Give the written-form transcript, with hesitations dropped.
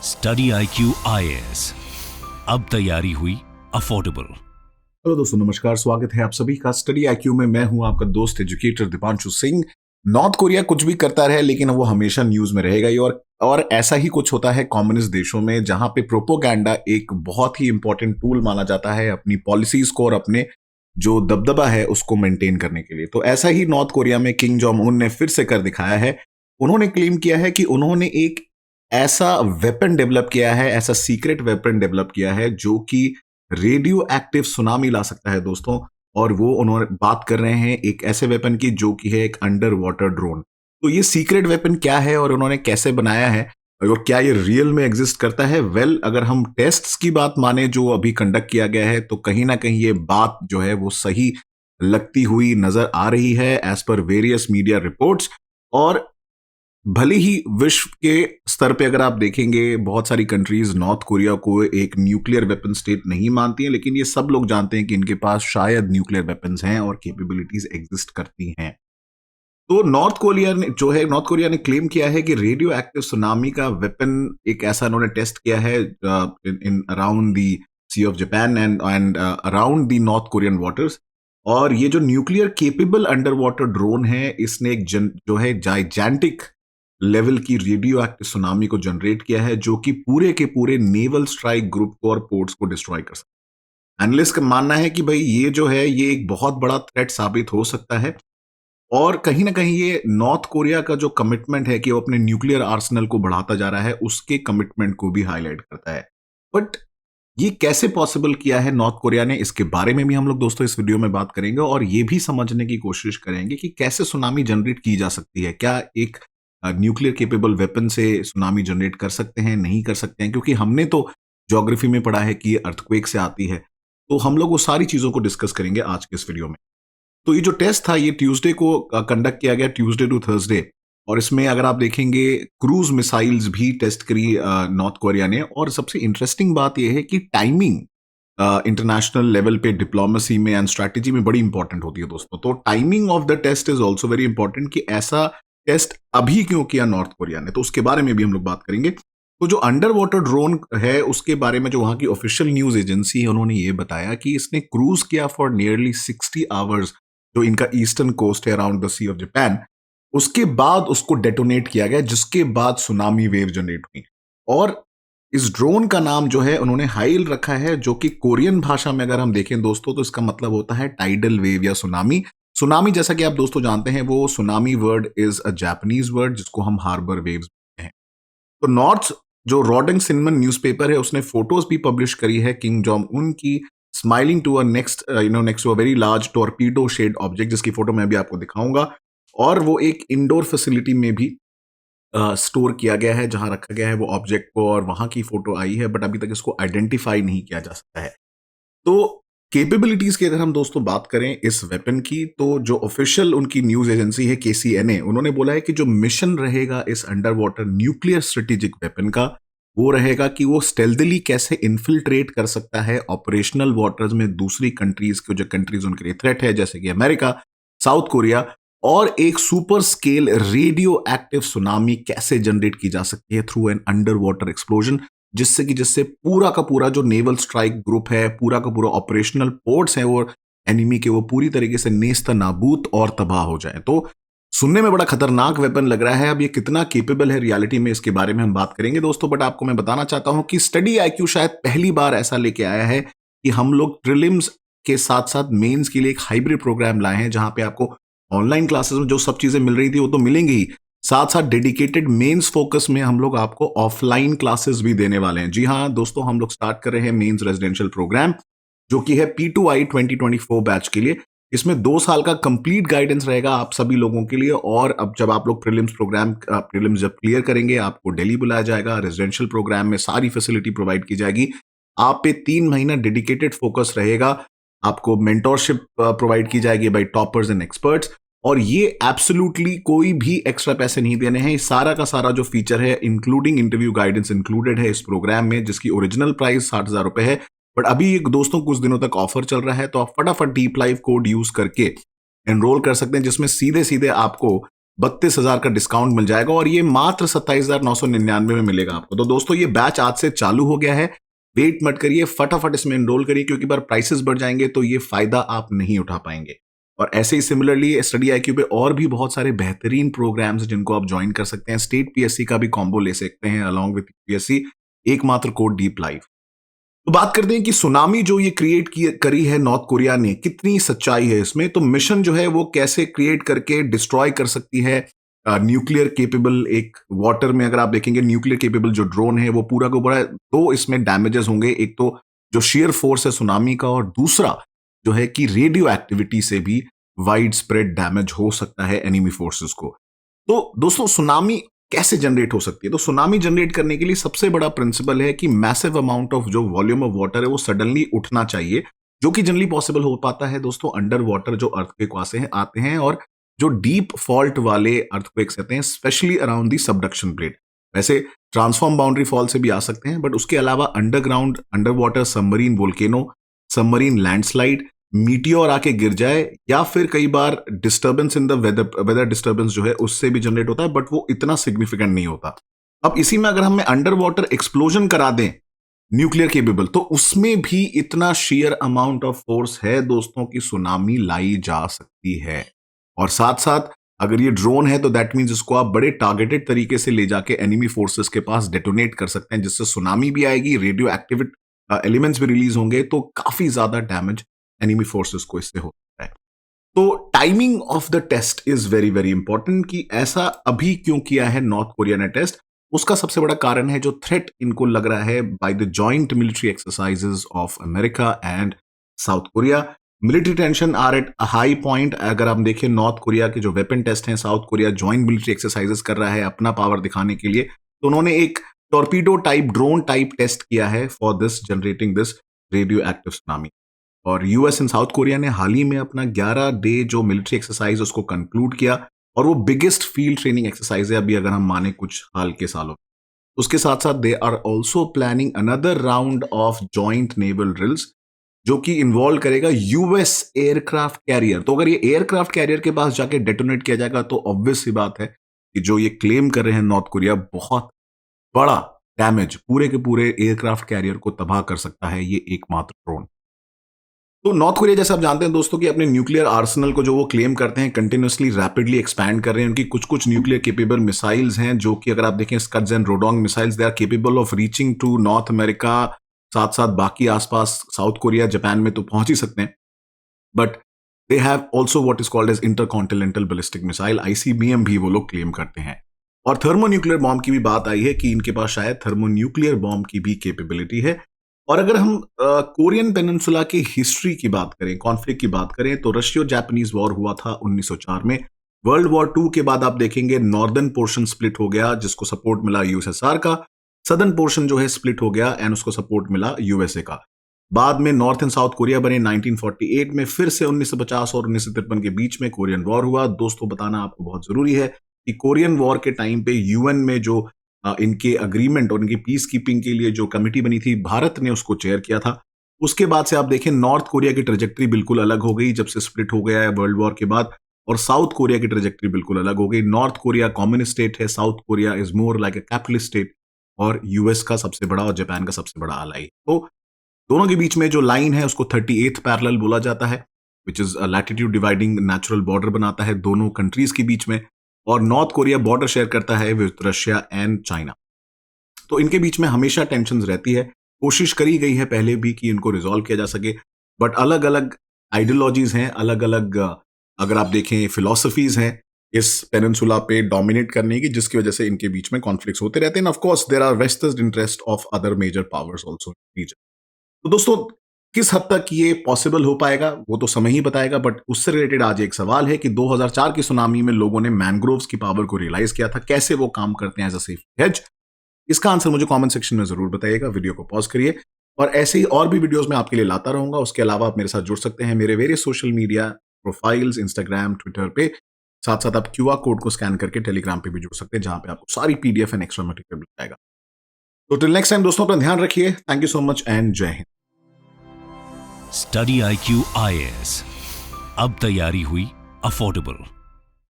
Study IQ IAS, अब तैयारी हुई अफोर्डेबल। हेलो दोस्तों, नमस्कार। स्वागत है आप सभी का स्टडी IQ में। मैं हूं आपका दोस्त educator Deepanshu Singh. North Korea कुछ भी करता रहे लेकिन वो हमेशा न्यूज में रहेगा ही। और ऐसा ही कुछ होता है कम्युनिस्ट देशों में, जहां पे प्रोपोगंडा एक बहुत ही इंपॉर्टेंट टूल माना जाता है अपनी पॉलिसीज को और अपने जो दबदबा है उसको मेंटेन करने के लिए। तो ऐसा ही नॉर्थ कोरिया में किंग जोंग उन ने फिर से कर दिखाया है। उन्होंने क्लेम किया है कि उन्होंने एक ऐसा वेपन डेवलप किया है, ऐसा सीक्रेट वेपन डेवलप किया है जो कि रेडियो एक्टिव सुनामी ला सकता है दोस्तों। और वो उन्होंने बात कर रहे हैं एक ऐसे वेपन की जो कि है एक अंडर वाटर ड्रोन। तो ये सीक्रेट वेपन क्या है और उन्होंने कैसे बनाया है और क्या ये रियल में एग्जिस्ट करता है? अगर हम टेस्ट्स की बात माने जो अभी कंडक्ट किया गया है, तो कहीं ना कहीं ये बात जो है वो सही लगती हुई नजर आ रही है as per various media reports. और भले ही विश्व के स्तर पे अगर आप देखेंगे, बहुत सारी कंट्रीज नॉर्थ कोरिया को एक न्यूक्लियर वेपन स्टेट नहीं मानती हैं, लेकिन ये सब लोग जानते हैं कि इनके पास शायद न्यूक्लियर वेपन्स हैं और कैपेबिलिटीज एग्जिस्ट करती हैं। तो नॉर्थ कोरिया ने क्लेम किया है कि रेडियो एक्टिव सुनामी का वेपन एक ऐसा उन्होंने टेस्ट किया है in around the sea of Japan and around the North Korean waters. और ये जो nuclear capable under water drone है, इसने एक जो है जाइजेंटिक लेवल की रेडियो एक्टिव सुनामी को जनरेट किया है जो कि पूरे के पूरे नेवल स्ट्राइक ग्रुप को और पोर्ट्स को डिस्ट्रॉय कर सकता है। एनालिस्ट का मानना है कि भाई ये जो है ये एक बहुत बड़ा थ्रेट साबित हो सकता है और कहीं ना कहीं ये नॉर्थ कोरिया का जो कमिटमेंट है कि वो अपने न्यूक्लियर आर्सेनल को बढ़ाता जा रहा है, उसके कमिटमेंट को भी हाईलाइट करता है। बट ये कैसे पॉसिबल किया है नॉर्थ कोरिया ने, इसके बारे में भी हम लोग दोस्तों इस वीडियो में बात करेंगे और ये भी समझने की कोशिश करेंगे कि कैसे सुनामी जनरेट की जा सकती है। क्या एक न्यूक्लियर केपेबल वेपन से सुनामी जनरेट कर सकते हैं, नहीं कर सकते हैं? क्योंकि हमने तो ज्योग्राफी में पढ़ा है कि अर्थक्वेक से आती है। तो हम लोग वो सारी चीजों को डिस्कस करेंगे आज के इस वीडियो में। तो ये जो टेस्ट था ये ट्यूसडे को कंडक्ट किया गया, ट्यूसडे टू थर्सडे। और इसमें अगर आप देखेंगे क्रूज मिसाइल्स भी टेस्ट करी नॉर्थ कोरिया ने। और सबसे इंटरेस्टिंग बात यह है कि टाइमिंग इंटरनेशनल लेवल पे डिप्लोमेसी में एंड स्ट्रैटेजी में बड़ी इंपॉर्टेंट होती है दोस्तों। तो timing of the test is also very important कि ऐसा टेस्ट अभी क्यों किया नॉर्थ कोरिया ने, तो उसके बारे में भी हम लोग बात करेंगे। तो जो अंडर वाटर ड्रोन है उसके बारे में जो वहां की ऑफिशियल न्यूज एजेंसी है उन्होंने ये बताया कि इसने क्रूज किया फॉर नियरली 60 आवर्स, जो इनका ईस्टर्न कोस्ट है around the sea of Japan. उसके बाद उसको डेटोनेट किया गया, जिसके बाद सुनामी वेव जनरेट हुई। और इस ड्रोन का नाम जो है उन्होंने हाइल रखा है, जो कि कोरियन भाषा में अगर हम देखें दोस्तों तो इसका मतलब होता है टाइडल वेव या सुनामी। सुनामी जैसा कि आप दोस्तों जानते हैं वो tsunami word is a Japanese word जिसको हम हार्बर वेव्स बोलते हैं। तो नॉर्थ जो रॉडिंग सिनमन न्यूज़पेपर है उसने फोटोज भी पब्लिश करी है किंग जोंग उन की smiling to a next to a very large torpedo shed object, जिसकी फोटो मैं भी आपको दिखाऊंगा। और वो एक इंडोर फैसिलिटी में भी स्टोर किया गया है जहां रखा गया है वो ऑब्जेक्ट को, और वहां की फोटो आई है, बट अभी तक इसको आइडेंटिफाई नहीं किया जा सकता है। तो कैपेबिलिटीज की अगर हम दोस्तों बात करें इस वेपन की, तो जो ऑफिशियल उनकी न्यूज एजेंसी है KCNA, उन्होंने बोला है कि जो मिशन रहेगा इस under water nuclear strategic weapon का, वो रहेगा कि वो स्टेल्थली कैसे इन्फिल्ट्रेट कर सकता है ऑपरेशनल वाटर्स में दूसरी कंट्रीज को, जो कंट्रीज उनके लिए थ्रेट है जैसे कि अमेरिका, साउथ कोरिया। और एक super scale radio active tsunami कैसे जनरेट की जा सकती है through an under water explosion, जिससे पूरा का पूरा जो नेवल स्ट्राइक ग्रुप है, पूरा का पूरा ऑपरेशनल पोर्ट्स हैं वो एनिमी के, वो पूरी तरीके से नेस्त नाबूद और तबाह हो जाए। तो सुनने में बड़ा खतरनाक वेपन लग रहा है। अब ये कितना केपेबल है रियलिटी में, इसके बारे में हम बात करेंगे दोस्तों। बट आपको मैं बताना चाहता हूं कि स्टडी IQ शायद पहली बार ऐसा लेके आया है कि हम लोग प्रीलिम्स के साथ साथ मेंस के लिए एक हाइब्रिड प्रोग्राम लाए हैं, जहां पे आपको ऑनलाइन क्लासेस में जो सब चीजें मिल रही थी वो तो मिलेंगी ही, साथ साथ डेडिकेटेड मेंस फोकस में हम लोग आपको ऑफलाइन क्लासेस भी देने वाले हैं। जी हाँ दोस्तों, हम लोग स्टार्ट कर रहे हैं मेंस रेजिडेंशियल प्रोग्राम जो कि है P2I 2024 बैच के लिए। इसमें 2 साल का कंप्लीट गाइडेंस रहेगा आप सभी लोगों के लिए। और अब जब आप लोग प्रीलिम्स जब क्लियर करेंगे, आपको दिल्ली बुलाया जाएगा। रेजिडेंशियल प्रोग्राम में सारी फैसिलिटी प्रोवाइड की जाएगी। आप पे 3 महीना डेडिकेटेड फोकस रहेगा। आपको मेंटोरशिप प्रोवाइड की जाएगी बाय टॉपर्स एंड एक्सपर्ट्स। और ये एब्सोल्युटली कोई भी एक्स्ट्रा पैसे नहीं देने हैं। सारा का सारा जो फीचर है इंक्लूडिंग इंटरव्यू गाइडेंस इंक्लूडेड है इस प्रोग्राम में, जिसकी ओरिजिनल प्राइस 60,000 रुपए है। बट अभी दोस्तों कुछ दिनों तक ऑफर चल रहा है, तो आप फटाफट डीप लाइव कोड यूज करके एनरोल कर सकते हैं, जिसमें सीधे सीधे आपको 32,000 का डिस्काउंट मिल जाएगा और ये मात्र 27,999 में मिलेगा आपको। तो दोस्तों ये बैच आज से चालू हो गया है, वेट मत करिए, फटाफट इसमें एनरोल करिए, क्योंकि बार प्राइसेस बढ़ जाएंगे तो ये फायदा आप नहीं उठा पाएंगे। और ऐसे ही सिमिलरली स्टडी आईक्यू पे और भी बहुत सारे बेहतरीन प्रोग्राम्स जिनको आप ज्वाइन कर सकते हैं। स्टेट पीएससी का भी कॉम्बो ले सकते हैं अलॉन्ग विद पीएससी, एकमात्र कोड डीप लाइव। तो बात करते हैं कि सुनामी जो ये क्रिएट करी है नॉर्थ कोरिया ने, कितनी सच्चाई है इसमें। तो मिशन जो है वो कैसे क्रिएट करके डिस्ट्रॉय कर सकती है न्यूक्लियर केपेबल एक वाटर में। अगर आप देखेंगे न्यूक्लियर केपेबल जो ड्रोन है वो पूरा का पूरा, दो इसमें डैमेजेस होंगे। एक तो जो शेयर फोर्स है सुनामी का, और दूसरा जो है कि रेडियो एक्टिविटी से भी वाइड स्प्रेड डैमेज हो सकता है एनिमी फोर्सेस को। तो दोस्तों सुनामी कैसे जनरेट हो सकती है? तो सुनामी जनरेट करने के लिए सबसे बड़ा प्रिंसिपल है कि मैसिव अमाउंट ऑफ जो वॉल्यूम ऑफ वाटर है वो सडनली उठना चाहिए, जो कि जनरली पॉसिबल हो पाता है दोस्तों अंडर वाटर जो अर्थक्वेक आते हैं और जो डीप फॉल्ट वाले अर्थक्वेक्स रहते हैं, specially around the subduction plate. वैसे ट्रांसफॉर्म बाउंड्री फॉल से भी आ सकते हैं, बट उसके अलावा underground, under water submarine volcano, submarine landslide, meteor आके गिर जाए, या फिर कई बार disturbance in the weather disturbance जो है उससे भी जनरेट होता है, बट वो इतना सिग्निफिकेंट नहीं होता। अब इसी में अगर हमें अंडर वाटर एक्सप्लोजन करा दें न्यूक्लियर केपेबल, तो उसमें भी इतना शेयर अमाउंट ऑफ फोर्स है दोस्तों की सुनामी लाई जा सकती है। और साथ साथ अगर ये ड्रोन है तो दैट मीन्स इसको आप बड़े टारगेटेड तरीके से ले जाके एनिमी फोर्सेस के पास डेटोनेट कर सकते हैं, जिससे सुनामी भी आएगी, रेडियो एक्टिव एलिमेंट्स भी रिलीज होंगे, तो काफी ज्यादा डैमेज एनिमी फोर्सेस को इससे होता है। तो timing of the test is very very important कि ऐसा अभी क्यों किया है नॉर्थ कोरिया ने टेस्ट। उसका सबसे बड़ा कारण है जो थ्रेट इनको लग रहा है by the joint military exercises of America and South Korea. Military tension are at a high point. अगर आप देखें नॉर्थ कोरिया के जो वेपन टेस्ट हैं, South Korea joint military exercises कर रहा है अपना पावर दिखाने के लिए, तो उन्होंने एक torpedo type drone type test किया है for this generating this radio active tsunami. और यूएस एंड साउथ कोरिया ने हाल ही में अपना 11 डे जो मिलिट्री एक्सरसाइज उसको कंक्लूड किया, और वो बिगेस्ट फील्ड ट्रेनिंग एक्सरसाइज है अभी अगर हम माने कुछ हाल के सालों। उसके साथ साथ they are also planning another round of joint naval drills जो कि इन्वॉल्व करेगा यूएस एयरक्राफ्ट कैरियर। तो अगर ये एयरक्राफ्ट कैरियर के पास जाके डेटोनेट किया जाएगा तो ऑब्वियस सी बात है कि जो ये क्लेम कर रहे हैं नॉर्थ कोरिया, बहुत बड़ा डैमेज पूरे के पूरे एयरक्राफ्ट कैरियर को तबाह कर सकता है ये एकमात्र ड्रोन। तो नॉर्थ कोरिया जैसे आप जानते हैं दोस्तों कि अपने न्यूक्लियर आर्सेनल को जो वो क्लेम करते हैं कंटिन्यूसली रैपिडली एक्सपैंड कर रहे हैं। उनकी कुछ कुछ न्यूक्लियर केपेबल मिसाइल्स हैं जो कि अगर आप देखें Scuds and Rodong missiles, they are capable of reaching to North America, साथ साथ बाकी आसपास साउथ कोरिया जापान में तो पहुंच ही सकते हैं, but they have also what is called as intercontinental ballistic missile, ICBM भी वो लोग क्लेम करते हैं। और थर्मोन्यूक्लियर बॉम्ब की भी बात आई है कि इनके पास शायद थर्मोन्यूक्लियर बॉम्ब की भी कैपेबिलिटी है। और अगर हम कोरियन पेनिनसुला की हिस्ट्री की बात करें, कॉन्फ्लिक्ट की बात करें, तो रशियो जापानीज वॉर हुआ था 1904 में। वर्ल्ड वॉर 2 के बाद आप देखेंगे नॉर्दर्न पोर्शन स्प्लिट हो गया जिसको सपोर्ट मिला यूएसएसआर का, सदर्न पोर्शन जो है स्प्लिट हो गया एंड उसको सपोर्ट मिला यूएसए का। बाद में नॉर्थ एंड साउथ कोरिया बने 1948 में, फिर से 1950 और 1953 के बीच में कोरियन वॉर हुआ। दोस्तों बताना आपको बहुत जरूरी है कि कोरियन वॉर के टाइम पे यूएन में जो इनके अग्रीमेंट और इनकी पीस कीपिंग के लिए जो कमिटी बनी थी, भारत ने उसको चेयर किया था। उसके बाद से आप देखें नॉर्थ कोरिया की ट्रेजेक्ट्री बिल्कुल अलग हो गई जब से स्प्लिट हो गया है वर्ल्ड वॉर के बाद, और साउथ कोरिया की ट्रेजेक्ट्री बिल्कुल अलग हो गई। नॉर्थ कोरिया कम्युनिस्ट स्टेट है, south Korea is more like a capitalist state, और यूएस का सबसे बड़ा और जापान का सबसे बड़ा अलाई। तो दोनों के बीच में जो लाइन है उसको 38th पैरेलल बोला जाता है, which is latitude dividing natural border बनाता है दोनों कंट्रीज के बीच में। और नॉर्थ कोरिया बॉर्डर शेयर करता है विद रशिया एंड चाइना। तो इनके बीच में हमेशा टेंशन रहती है। कोशिश करी गई है पहले भी कि इनको रिजॉल्व किया जा सके, बट अलग अलग आइडियोलॉजीज हैं, अलग अलग अगर आप देखें फिलॉसफीज हैं इस पेनिनसुला पे डोमिनेट करने की, जिसकी वजह से इनके बीच में कॉन्फ्लिक्ट्स होते रहते हैं। Of course there are vested interest of other major powers also in region. तो दोस्तों किस हद तक ये पॉसिबल हो पाएगा वो तो समय ही बताएगा, बट उससे रिलेटेड आज एक सवाल है कि 2004 की सुनामी में लोगों ने मैंग्रोव्स की पावर को रियलाइज किया था, कैसे वो काम करते हैं एज अ सेफ्टी हेज। इसका आंसर मुझे कमेंट सेक्शन में जरूर बताइएगा। वीडियो को पॉज करिए, और ऐसे ही और भी वीडियोस मैं आपके लिए लाता रहूंगा। उसके अलावा आप मेरे साथ जुड़ सकते हैं मेरे various social media profiles, Instagram, Twitter पे। साथ साथ आप क्यूआर कोड को स्कैन करके टेलीग्राम पे भी जुड़ सकते हैं, जहां पे आपको सारी पीडीएफ एंड एक्स्ट्रा मटेरियल मिल जाएगा। तो टिल नेक्स्ट टाइम दोस्तों, अपना ध्यान रखिए। Thank you so much and जय हिंद। स्टडी IQ IAS, अब तैयारी हुई अफोर्डेबल।